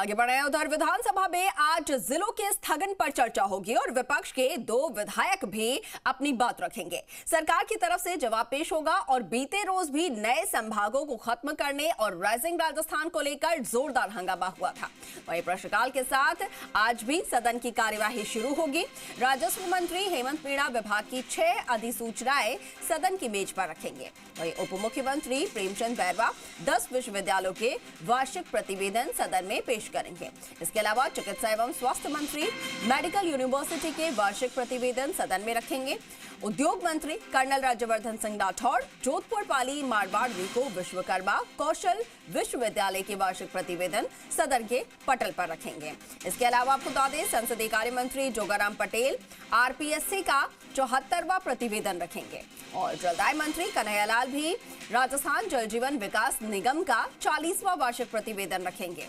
आगे बढ़े हैं। उधर विधानसभा में आज जिलों के स्थगन पर चर्चा होगी और विपक्ष के 2 विधायक भी अपनी बात रखेंगे। सरकार की तरफ से जवाब पेश होगा और बीते रोज भी नए संभागों को खत्म करने और राइजिंग राजस्थान को लेकर जोरदार हंगामा हुआ था। वहीं प्रश्नकाल के साथ आज भी सदन की कार्यवाही शुरू होगी। राजस्व मंत्री हेमंत मीणा विभाग की 6 अधिसूचनाएं सदन की मेज पर रखेंगे। वहीं उप मुख्यमंत्री प्रेमचंद बैरवा 10 विश्वविद्यालयों के वार्षिक प्रतिवेदन सदन में पेश करेंगे। इसके अलावा चिकित्सा एवं स्वास्थ्य मंत्री मेडिकल यूनिवर्सिटी के वार्षिक प्रतिवेदन सदन में रखेंगे। उद्योग मंत्री कर्नल राज्यवर्धन सिंह राठौड़ जोधपुर पाली मारवाड़ रीको विश्वकर्मा कौशल विश्वविद्यालय के वार्षिक प्रतिवेदन सदन के पटल पर रखेंगे। इसके अलावा आपको बता दें, संसदीय कार्य मंत्री जोगाराम पटेल आरपीएससी का 74वां प्रतिवेदन रखेंगे और जलदाय मंत्री कन्हैयालाल भी राजस्थान जल जीवन विकास निगम का 40वां वार्षिक प्रतिवेदन रखेंगे।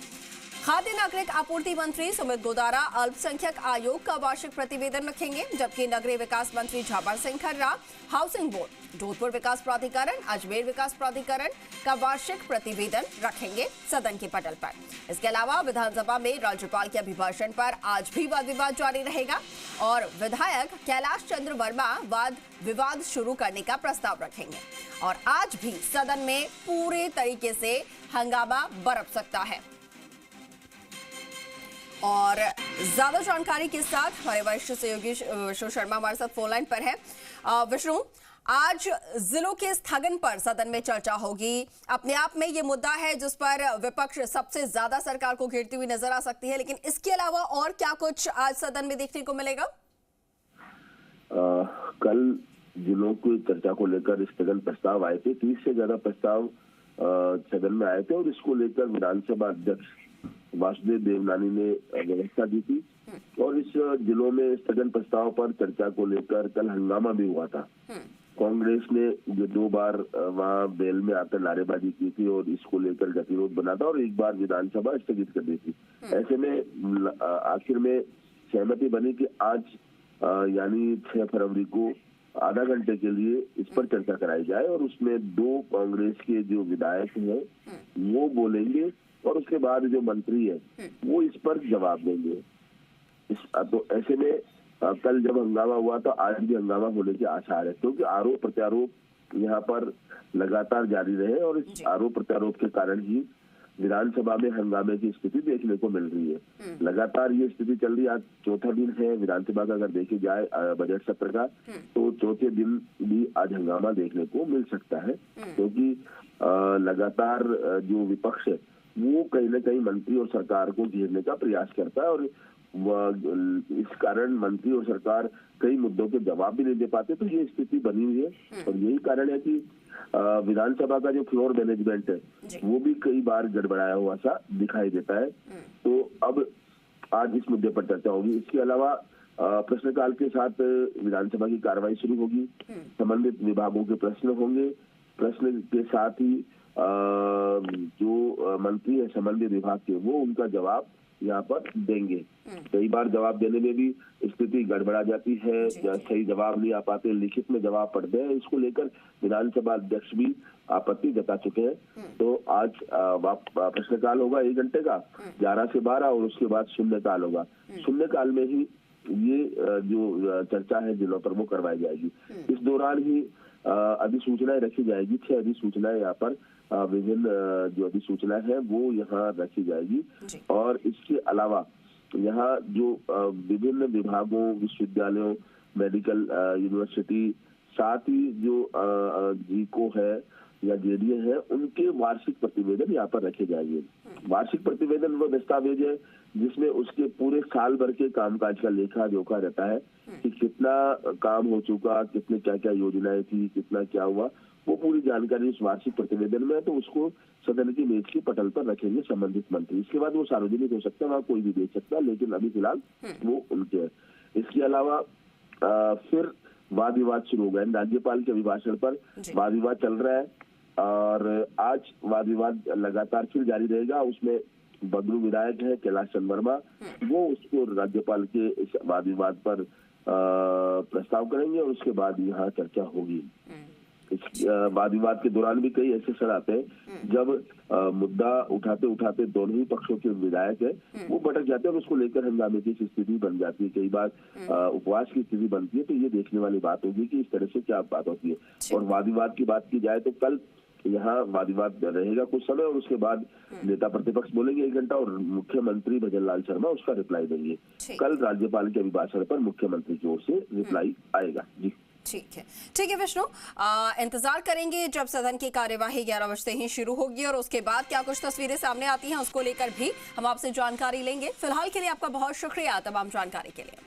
खाद्य नागरिक आपूर्ति मंत्री सुमित गोदारा अल्पसंख्यक आयोग का वार्षिक प्रतिवेदन रखेंगे, जबकि नगरीय विकास मंत्री झाबर सिंह खर्रा हाउसिंग बोर्ड जोधपुर विकास प्राधिकरण अजमेर विकास प्राधिकरण का वार्षिक प्रतिवेदन रखेंगे सदन के पटल पर। इसके अलावा विधानसभा में राज्यपाल के अभिभाषण पर आज भी वाद विवाद जारी रहेगा और विधायक कैलाश चंद्र वर्मा वाद विवाद शुरू करने का प्रस्ताव रखेंगे और आज भी सदन में पूरे तरीके से हंगामा बरप सकता है। और ज्यादा जानकारी के साथ हमारे वरिष्ठ सहयोगी विष्णु शर्मा हमारे साथ फोन लाइन पर है। विष्णु, आज जिलों के स्थगन पर सदन में चर्चा होगी। अपने आप में ये मुद्दा है जिस पर विपक्ष सबसे ज्यादा सरकार को घेरती हुई नजर आ सकती है, लेकिन इसके अलावा और क्या कुछ आज सदन में देखने को मिलेगा? कल जिलों की चर्चा को लेकर स्थगन प्रस्ताव आए थे। 30 से ज्यादा प्रस्ताव सदन में आए थे और इसको लेकर विधानसभा अध्यक्ष वासुदेव देवनानी ने व्यवस्था दी थी और इस जिलों में स्थगन प्रस्ताव पर चर्चा को लेकर कल हंगामा भी हुआ था। कांग्रेस ने जो 2 बार वहां बेल में आकर नारेबाजी की थी और इसको लेकर गतिरोध बना था और एक बार विधानसभा स्थगित कर दी थी। ऐसे में आखिर में सहमति बनी कि आज यानी 6 फरवरी को आधा घंटे के लिए इस पर चर्चा कराई जाए और उसमें 2 कांग्रेस के जो विधायक हैं वो बोलेंगे और उसके बाद जो मंत्री है वो इस पर जवाब देंगे। तो ऐसे में कल जब हंगामा हुआ तो आज भी हंगामा होने के आसार है, क्योंकि आरोप प्रत्यारोप यहाँ पर लगातार जारी रहे और इस आरोप प्रत्यारोप के कारण ही विधानसभा में हंगामे की स्थिति देखने को मिल रही है। लगातार ये स्थिति चल रही है। आज चौथा दिन है विधानसभा का, अगर देखे जाए बजट सत्र का, तो चौथे दिन भी आज हंगामा देखने को मिल सकता है, क्योंकि लगातार जो विपक्ष है वो कहीं न कहीं मंत्री और सरकार को घेरने का प्रयास करता है और इस कारण मंत्री और सरकार कई मुद्दों के जवाब भी नहीं दे पाते। तो ये स्थिति बनी हुई है और यही कारण है कि विधानसभा का जो फ्लोर मैनेजमेंट है वो भी कई बार गड़बड़ाया हुआ सा दिखाई देता है। तो अब आज इस मुद्दे पर चर्चा होगी। इसके अलावा प्रश्नकाल के साथ विधानसभा की कार्रवाई शुरू होगी। संबंधित विभागों के प्रश्न होंगे। प्रश्न के साथ ही जो मंत्री है संबंधित विभाग के वो उनका जवाब यहाँ पर देंगे। कई बार जवाब देने में भी स्थिति गड़बड़ा जाती है, सही जवाब नहीं आ पाते, लिखित में जवाब पढ़ते हैं। इसको लेकर विधानसभा अध्यक्ष भी आपत्ति जता चुके हैं। तो आज प्रश्नकाल होगा 1 घंटे का 11 से 12 और उसके बाद शून्यकाल होगा। शून्यकाल में ही ये जो चर्चा है जिलों पर वो करवाई जाएगी। इस दौरान ही अधिसूचनाएं रखी जाएगी। 6 अधिसूचनाएं यहाँ पर विभिन्न जो अधिसूचना है वो यहाँ रखी जाएगी और इसके अलावा यहाँ जो विभिन्न विभागों विश्वविद्यालयों मेडिकल यूनिवर्सिटी साथ ही जो जीको है या जेडीए है उनके वार्षिक प्रतिवेदन यहाँ पर रखे जाएंगे। वार्षिक प्रतिवेदन वो दस्तावेज है जिसमें उसके पूरे साल भर के कामकाज का लेखा जोखा रहता है कि कितना काम हो चुका, कितने क्या क्या योजनाएं थी, कितना क्या हुआ, वो पूरी जानकारी उस वार्षिक प्रतिवेदन में है। तो उसको सदन की मेज की पटल पर रखेंगे संबंधित मंत्री। इसके बाद वो सार्वजनिक हो सकता है, वहाँ कोई भी देख सकता है, लेकिन अभी फिलहाल वो उनके है। इसके अलावा फिर वाद विवाद शुरू हो गए। राज्यपाल के अभिभाषण पर वाद विवाद चल रहा है और आज वाद विवाद लगातार फिर जारी रहेगा। उसमें बदलू विधायक है कैलाश चंद्र वर्मा, वो उसको राज्यपाल के इस वाद विवाद पर प्रस्ताव करेंगे और उसके बाद यहाँ चर्चा होगी। इस वाद विवाद के दौरान भी कई ऐसे क्षण आते हैं जब मुद्दा उठाते उठाते दोनों ही पक्षों के विधायक है वो भटक जाते हैं और उसको लेकर हंगामे की स्थिति बन जाती है। कई बार उपवास की स्थिति बनती है। तो ये देखने वाली बात होगी कि इस तरह से क्या बात होती है। और वाद विवाद की बात की जाए तो कल यहाँ वाद विवाद रहेगा कुछ समय और उसके बाद नेता प्रतिपक्ष बोलेंगे 1 घंटा और मुख्यमंत्री भजन लाल शर्मा उसका रिप्लाई देंगे। कल राज्यपाल के अभिभाषण पर मुख्यमंत्री की ओर से रिप्लाई आएगा। जी ठीक है विष्णु, इंतजार करेंगे जब सदन की कार्यवाही 11 बजे ही शुरू होगी और उसके बाद क्या कुछ तस्वीरें सामने आती हैं उसको लेकर भी हम आपसे जानकारी लेंगे। फिलहाल के लिए आपका बहुत शुक्रिया तमाम जानकारी के लिए।